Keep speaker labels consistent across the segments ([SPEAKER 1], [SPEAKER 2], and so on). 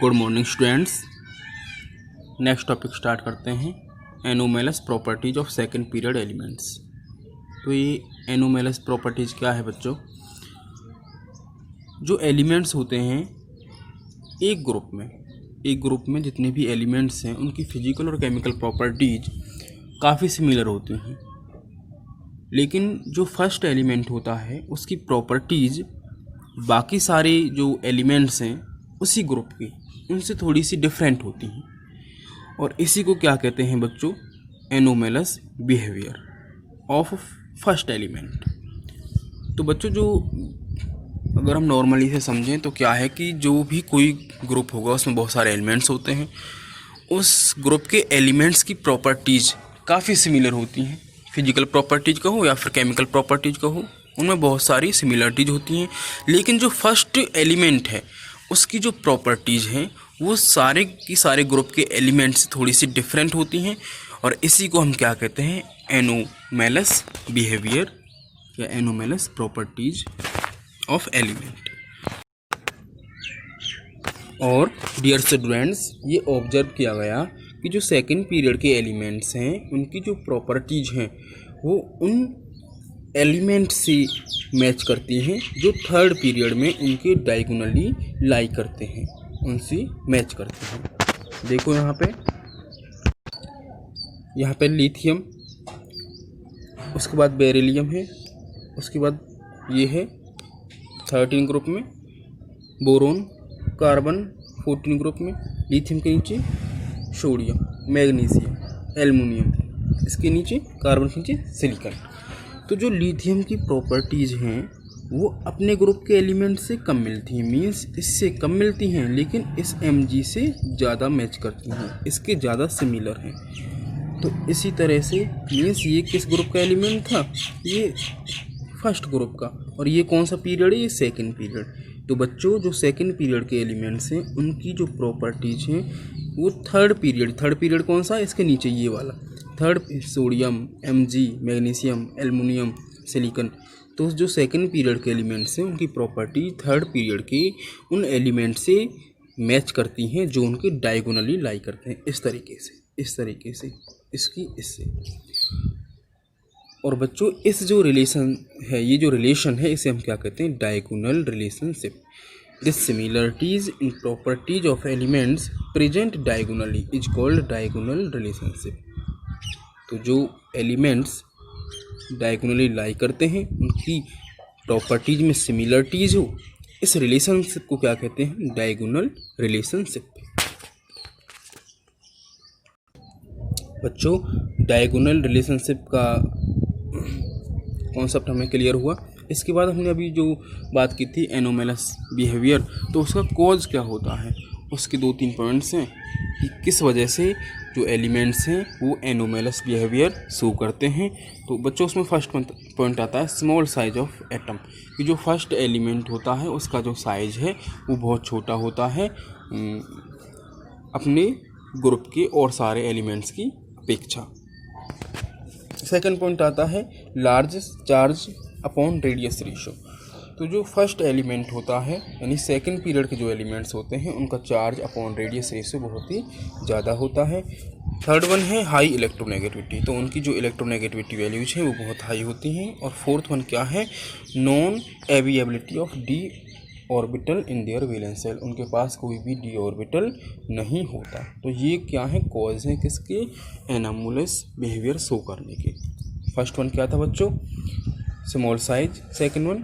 [SPEAKER 1] Good morning students. Next topic start करते हैं, anomalous properties of second period elements. तो ये एनोमेलस प्रॉपर्टीज क्या है बच्चों? जो एलिमेंट्स होते हैं एक ग्रुप में जितने भी एलिमेंट्स हैं उनकी फिजिकल और केमिकल प्रॉपर्टीज काफ़ी सिमिलर होती हैं, लेकिन जो फर्स्ट एलिमेंट होता है उसकी प्रॉपर्टीज बाकी सारे जो एलिमेंट्स हैं उसी ग्रुप की उनसे थोड़ी सी डिफरेंट होती हैं, और इसी को क्या कहते हैं बच्चों? Anomalous behaviour of first element. तो बच्चों जो अगर हम नॉर्मली से समझें तो क्या है कि जो भी कोई ग्रुप होगा उसमें बहुत सारे एलिमेंट्स होते हैं, उस ग्रुप के एलिमेंट्स की प्रॉपर्टीज काफ़ी सिमिलर होती हैं। फिजिकल प्रॉपर्टीज कहो या फिर केमिकल प्रॉपर्टीज कहो, उनमें बहुत सारी सिमिलरिटीज होती हैं, लेकिन जो फर्स्ट एलिमेंट है उसकी जो प्रॉपर्टीज़ हैं वो सारे की सारे ग्रुप के एलिमेंट्स से थोड़ी सी डिफरेंट होती हैं, और इसी को हम क्या कहते हैं? एनोमेलस बिहेवियर या एनोमेलस प्रॉपर्टीज ऑफ एलिमेंट। और डियर स्टूडेंट्स, ये ऑब्जर्व किया गया कि जो सेकंड पीरियड के एलिमेंट्स हैं उनकी जो प्रॉपर्टीज हैं वो उन एलिमेंट से मैच करती हैं जो थर्ड पीरियड में उनके डायगोनली लाई करते हैं, उनसे मैच करते हैं। देखो यहाँ पे लिथियम, उसके बाद बेरिलियम है, उसके बाद ये है 13 ग्रुप में, बोरोन कार्बन 14 ग्रुप में, लिथियम के नीचे सोडियम, मैग्नीशियम, एल्युमिनियम, इसके नीचे कार्बन के नीचे सिलिकॉन। तो जो लिथियम की प्रॉपर्टीज़ हैं वो अपने ग्रुप के एलिमेंट से कम मिलती हैं, मीन्स इससे कम मिलती हैं, लेकिन इस Mg से ज़्यादा मैच करती हैं, इसके ज़्यादा सिमिलर हैं। तो इसी तरह से मीन्स ये किस ग्रुप का एलिमेंट था? ये फर्स्ट ग्रुप का। और ये कौन सा पीरियड है? ये सेकंड पीरियड। तो बच्चों जो सेकंड पीरियड के एलिमेंट्स हैं उनकी जो प्रॉपर्टीज़ हैं वो थर्ड पीरियड कौन सा? इसके नीचे ये वाला third, sodium, Mg, magnesium, aluminium, silicon. तो जो सेकंड पीरियड के एलिमेंट्स हैं उनकी प्रॉपर्टी थर्ड पीरियड के उन एलिमेंट से मैच करती हैं जो उनके डायगोनली लाई करते हैं, इस तरीके से इससे। और बच्चों इस जो रिलेशन है, ये जो रिलेशन है, इसे हम क्या कहते हैं? Diagonal relationship. This similarities in properties of elements present diagonally is called diagonal relationship. तो जो एलिमेंट्स डायगोनली लाई करते हैं उनकी प्रॉपर्टीज में सिमिलरिटीज हो, इस रिलेशनशिप को क्या कहते हैं? Diagonal relationship. बच्चों डायगोनल रिलेशनशिप का कॉन्सेप्ट हमें क्लियर हुआ। इसके बाद हमने अभी जो बात की थी एनोमेलस बिहेवियर, तो उसका कॉज क्या होता है, उसके 2-3 पॉइंट्स हैं कि किस वजह से जो एलिमेंट्स हैं वो एनोमेलस बिहेवियर शो करते हैं। तो बच्चों उसमें फर्स्ट पॉइंट आता है स्मॉल साइज ऑफ एटम, कि जो फर्स्ट एलिमेंट होता है उसका जो साइज है वो बहुत छोटा होता है अपने ग्रुप के और सारे एलिमेंट्स की अपेक्षा। सेकंड पॉइंट आता है large charge upon radius ratio. तो जो फर्स्ट एलिमेंट होता है यानी सेकंड पीरियड के जो एलिमेंट्स होते हैं उनका चार्ज अपॉन रेडियस रेशो बहुत ही ज़्यादा होता है। थर्ड वन है हाई इलेक्ट्रोनेगेटिविटी, तो उनकी जो इलेक्ट्रोनेगेटिविटी वैल्यूज हैं वो बहुत हाई होती हैं। और फोर्थ वन क्या है? Non availability of d orbital in their valence shell, उनके पास कोई भी डी ऑर्बिटल नहीं होता। तो ये क्या है? कॉज हैं किसके? एनोमेलस बिहेवियर शो करने के। फर्स्ट वन क्या था बच्चों? Small size, second one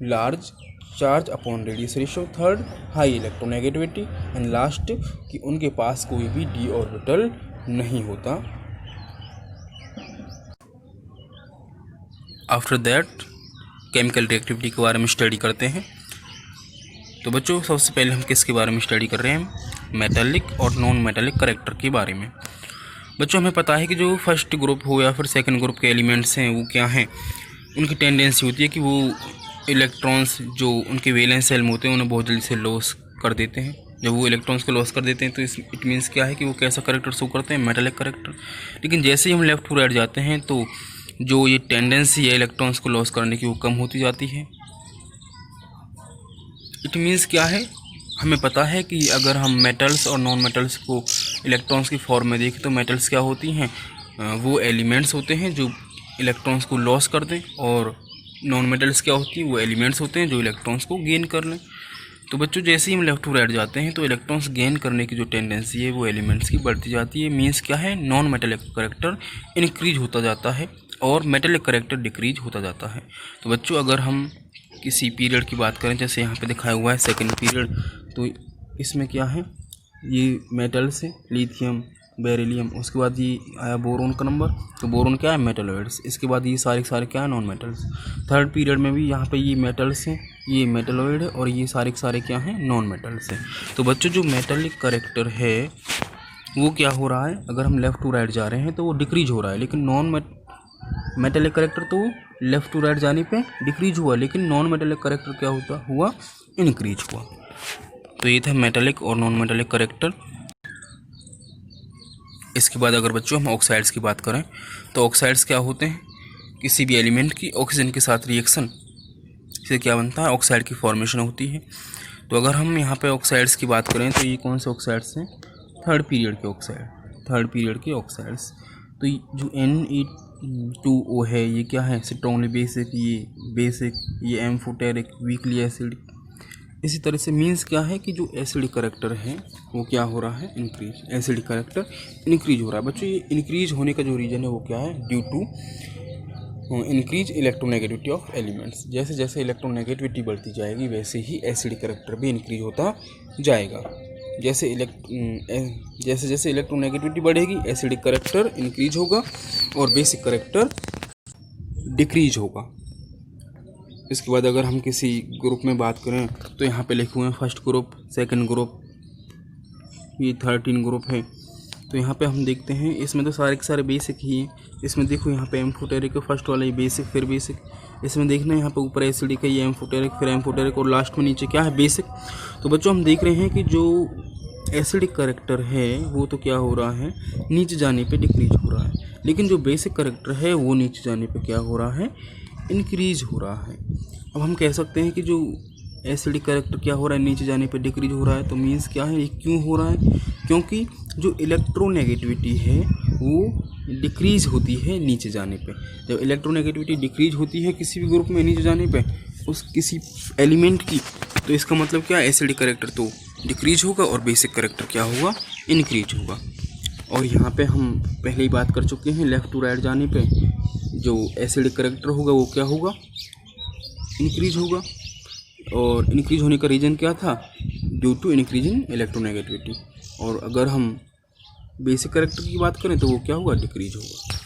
[SPEAKER 1] large charge upon radius ratio, third high electronegativity, and last कि उनके पास कोई भी डी ऑर्बिटल नहीं होता। आफ्टर दैट केमिकल रिएक्टिविटी के बारे में स्टडी करते हैं। तो बच्चों सबसे पहले हम किसके बारे में स्टडी कर रहे हैं? मेटालिक और नॉन मेटालिक करैक्टर के बारे में। बच्चों हमें पता है कि जो फर्स्ट ग्रुप हो या फिर सेकंड ग्रुप के एलिमेंट्स हैं वो क्या हैं, उनकी टेंडेंसी होती है कि वो इलेक्ट्रॉन्स जो उनके वैलेंस शेल में होते हैं उन्हें बहुत जल्दी से लॉस कर देते हैं। जब वो इलेक्ट्रॉन्स को लॉस कर देते हैं तो इट मीन्स क्या है कि वो कैसा करैक्टर शो करते हैं? Metallic character. लेकिन जैसे ही हम लेफ्ट टू राइट जाते हैं तो जो ये टेंडेंसी है इलेक्ट्रॉन्स को लॉस करने की वो कम होती जाती है। इट मीन्स क्या है हमें पता है कि अगर हम मेटल्स और नॉन मेटल्स को इलेक्ट्रॉन्स की फॉर्म में देखें तो मेटल्स क्या होती हैं, वो एलिमेंट्स होते हैं जो इलेक्ट्रॉन्स को लॉस कर दें, और नॉन मेटल्स क्या होती हैं, वो एलिमेंट्स होते हैं जो इलेक्ट्रॉन्स को गेन कर लें। तो बच्चों जैसे ही हम लेफ्ट टू राइट जाते हैं तो इलेक्ट्रॉन्स गेन करने की जो टेंडेंसी है वो एलिमेंट्स की बढ़ती जाती है। मीन्स क्या है, नॉन मेटेलिक करैक्टर इंक्रीज होता जाता है और मेटेलिक करैक्टर डिक्रीज होता जाता है। तो बच्चों अगर हम किसी पीरियड की बात करें, जैसे यहाँ पे दिखाया हुआ है सेकंड पीरियड, तो इसमें क्या है, ये मेटल्स है, लिथियम, बेरिलियम, उसके बाद ये आया बोरोन का नंबर, तो बोरोन क्या है, मेटलॉइड्स। इसके बाद ये सारे क्या है, नॉन मेटल्स। थर्ड पीरियड में भी यहाँ पे ये मेटल्स हैं, ये मेटलॉइड है, और ये सारे क्या हैं, नॉन मेटल्स हैं। तो बच्चों जो मेटेलिक करैक्टर है वो क्या हो रहा है, अगर हम लेफ़्ट टू राइट जा रहे हैं तो वो डिक्रीज हो रहा है, लेकिन नॉन मेटेलिक करैक्टर तो लेफ़्ट टू राइट जाने पे डिक्रीज हुआ, लेकिन नॉन मेटेलिक करैक्टर क्या हुआ, इंक्रीज हुआ। तो ये था मेटेलिक और नॉन मेटेलिक करैक्टर। इसके बाद अगर बच्चों हम ऑक्साइड्स की बात करें तो ऑक्साइड्स क्या होते हैं, किसी भी एलिमेंट की ऑक्सीजन के साथ रिएक्शन से क्या बनता है, ऑक्साइड की फॉर्मेशन होती है। तो अगर हम यहाँ पे ऑक्साइड्स की बात करें तो ये कौन से ऑक्साइड्स हैं, थर्ड पीरियड के ऑक्साइड्स। तो जो Na2O है ये क्या है, स्ट्रॉन्गली बेसिक, ये एम्फोटेरिक, वीकली एसिड। इसी तरह से मीन्स क्या है कि जो एसिडिक करैक्टर है वो क्या हो रहा है, इंक्रीज, एसिडिक करैक्टर इंक्रीज हो रहा है। बच्चों ये इंक्रीज होने का जो रीज़न है वो क्या है, due to increase electronegativity of elements. जैसे जैसे इलेक्ट्रोनेगेटिविटी बढ़ती जाएगी वैसे ही एसिडिक करैक्टर भी इंक्रीज होता जाएगा। जैसे जैसे इलेक्ट्रोनेगेटिविटी बढ़ेगी एसिडिक करैक्टर इंक्रीज होगा और बेसिक करैक्टर डिक्रीज होगा। इसके बाद अगर हम किसी ग्रुप में बात करें तो यहाँ पे लिखे हुए हैं फर्स्ट ग्रुप, सेकंड ग्रुप, ये 13 ग्रुप है। तो यहाँ पे हम देखते हैं इसमें तो सारे बेसिक ही हैं। इसमें देखो यहाँ पे एम्फोटेरिक है, फर्स्ट वाला ये बेसिक, फिर बेसिक। इसमें देखना है यहाँ पे ऊपर एसिडिक है, ये एम्फोटेरिक, फिर एम्फोटेरिक, और लास्ट में नीचे क्या है, बेसिक। तो बच्चों हम देख रहे हैं कि जो एसिडिक करैक्टर है वो तो क्या हो रहा है, नीचे जाने पे डिक्रीज हो रहा है, लेकिन जो बेसिक करैक्टर है वो नीचे जाने पे क्या हो रहा है, इंक्रीज हो रहा है। अब हम कह सकते हैं कि जो एसिडिक करैक्टर क्या हो रहा है, नीचे जाने पे डिक्रीज हो रहा है। तो मीन्स क्या है, ये क्यों हो रहा है, क्योंकि जो इलेक्ट्रोनेगेटिविटी है वो डिक्रीज होती है नीचे जाने पे। जब इलेक्ट्रोनेगेटिविटी डिक्रीज होती है किसी भी ग्रुप में नीचे जाने पे उस किसी एलिमेंट की, तो इसका मतलब क्या, एसिडिक करैक्टर तो डिक्रीज होगा और बेसिक करैक्टर क्या होगा, इंक्रीज होगा। और यहाँ पे हम पहले ही बात कर चुके हैं, लेफ़्ट टू राइट जाने पे जो एसिडिक करैक्टर होगा वो क्या होगा, इंक्रीज होगा। और इंक्रीज होने का रीज़न क्या था, due to increase in electronegativity. और अगर हम बेसिक करैक्टर की बात करें तो वो क्या होगा, डिक्रीज होगा।